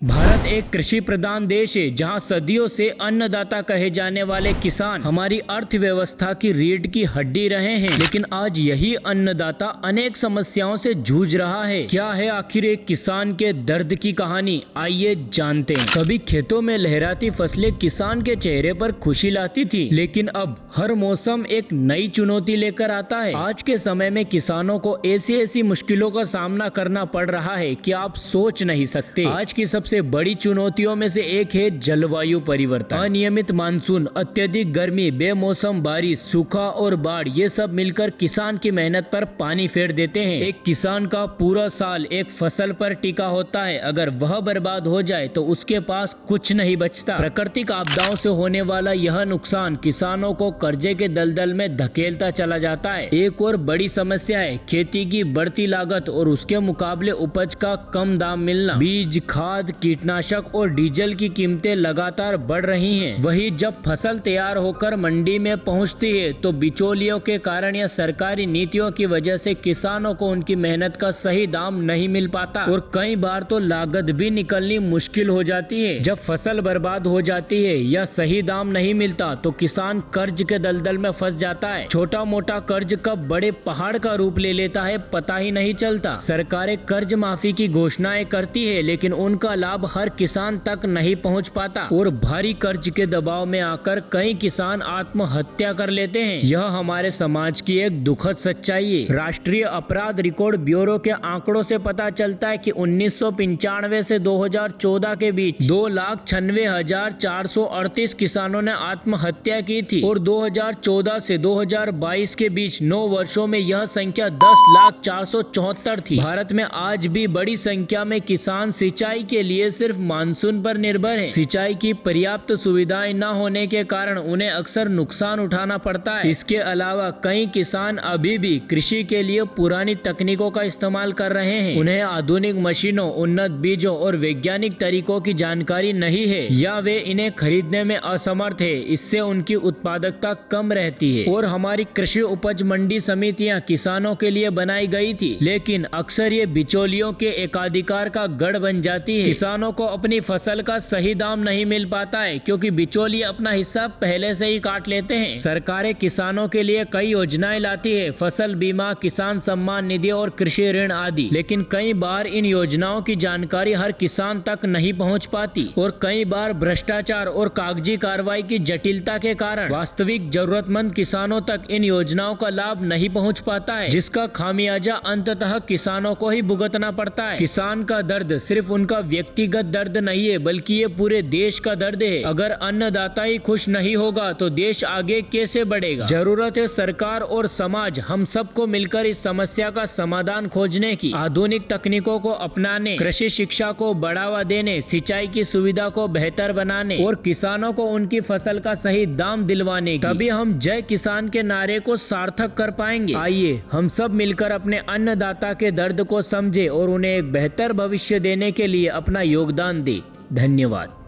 भारत एक कृषि प्रधान देश है जहां सदियों से अन्नदाता कहे जाने वाले किसान हमारी अर्थव्यवस्था की रीढ़ की हड्डी रहे हैं। लेकिन आज यही अन्नदाता अनेक समस्याओं से जूझ रहा है। क्या है आखिर एक किसान के दर्द की कहानी, आइए जानते हैं। कभी खेतों में लहराती फसलें किसान के चेहरे पर खुशी लाती थी, लेकिन अब हर मौसम एक नई चुनौती लेकर आता है। आज के समय में किसानों को ऐसी मुश्किलों का सामना करना पड़ रहा है कि आप सोच नहीं सकते। आज की सबसे बड़ी चुनौतियों में से एक है जलवायु परिवर्तन। अनियमित मानसून, अत्यधिक गर्मी, बेमौसम बारिश, सूखा और बाढ़, ये सब मिलकर किसान की मेहनत पर पानी फेर देते हैं। एक किसान का पूरा साल एक फसल पर टिका होता है। अगर वह बर्बाद हो जाए तो उसके पास कुछ नहीं बचता। प्राकृतिक आपदाओं से होने वाला यह नुकसान किसानों को कर्जे के दलदल में धकेलता चला जाता है। एक और बड़ी समस्या है खेती की बढ़ती लागत और उसके मुकाबले उपज का कम दाम मिलना। बीज, खाद, कीटनाशक और डीजल की कीमतें लगातार बढ़ रही हैं। वही जब फसल तैयार होकर मंडी में पहुंचती है तो बिचौलियों के कारण या सरकारी नीतियों की वजह से किसानों को उनकी मेहनत का सही दाम नहीं मिल पाता और कई बार तो लागत भी निकलनी मुश्किल हो जाती है। जब फसल बर्बाद हो जाती है या सही दाम नहीं मिलता तो किसान कर्ज के दलदल में फंस जाता है। छोटा मोटा कर्ज कब बड़े पहाड़ का रूप ले लेता है पता ही नहीं चलता। सरकारें कर्ज माफी की घोषणाएं करती है, लेकिन उनका लाभ हर किसान तक नहीं पहुंच पाता और भारी कर्ज के दबाव में आकर कई किसान आत्महत्या कर लेते हैं। यह हमारे समाज की एक दुखद सच्चाई है। राष्ट्रीय अपराध रिकॉर्ड ब्यूरो के आंकड़ों से पता चलता है कि 1995 से 2014 के बीच 2,96,438 किसानों ने आत्महत्या की थी और 2014 से 2022 के बीच 9 वर्षों में यह संख्या 10,04,74 थी। भारत में आज भी बड़ी संख्या में किसान सिंचाई के लिए सिर्फ मानसून पर निर्भर है। सिंचाई की पर्याप्त सुविधाएं न होने के कारण उन्हें अक्सर नुकसान उठाना पड़ता है। इसके अलावा कई किसान अभी भी कृषि के लिए पुरानी तकनीकों का इस्तेमाल कर रहे हैं। उन्हें आधुनिक मशीनों, उन्नत बीजों और वैज्ञानिक तरीकों की जानकारी नहीं है या वे इन्हें खरीदने में असमर्थ है। इससे उनकी उत्पादकता कम रहती है। और हमारी कृषि उपज मंडी समितियां किसानों के लिए बनाई गई थी, लेकिन अक्सर ये बिचौलियों के एकाधिकार का गढ़ बन जाती है। किसानों को अपनी फसल का सही दाम नहीं मिल पाता है क्योंकि बिचौलिए अपना हिस्सा पहले से ही काट लेते हैं। सरकारें किसानों के लिए कई योजनाएं लाती है, फसल बीमा, किसान सम्मान निधि और कृषि ऋण आदि, लेकिन कई बार इन योजनाओं की जानकारी हर किसान तक नहीं पहुंच पाती और कई बार भ्रष्टाचार और कागजी कार्रवाई की जटिलता के कारण वास्तविक जरूरतमंद किसानों तक इन योजनाओं का लाभ नहीं पहुँच पाता है, जिसका खामियाजा अंततः किसानों को ही भुगतना पड़ता है। किसान का दर्द सिर्फ उनका व्यक्तिगत दर्द नहीं है, बल्कि ये पूरे देश का दर्द है। अगर अन्नदाता ही खुश नहीं होगा तो देश आगे कैसे बढ़ेगा। जरूरत है सरकार और समाज हम सबको मिलकर इस समस्या का समाधान खोजने की। आधुनिक तकनीकों को अपनाने, कृषि शिक्षा को बढ़ावा देने, सिंचाई की सुविधा को बेहतर बनाने और किसानों को उनकी फसल का सही दाम दिलवाने की। तभी हम जय किसान के नारे को सार्थक कर पाएंगे। आइए हम सब मिलकर अपने अन्नदाता के दर्द को समझे और उन्हें एक बेहतर भविष्य देने के लिए अपना योगदान दे। धन्यवाद।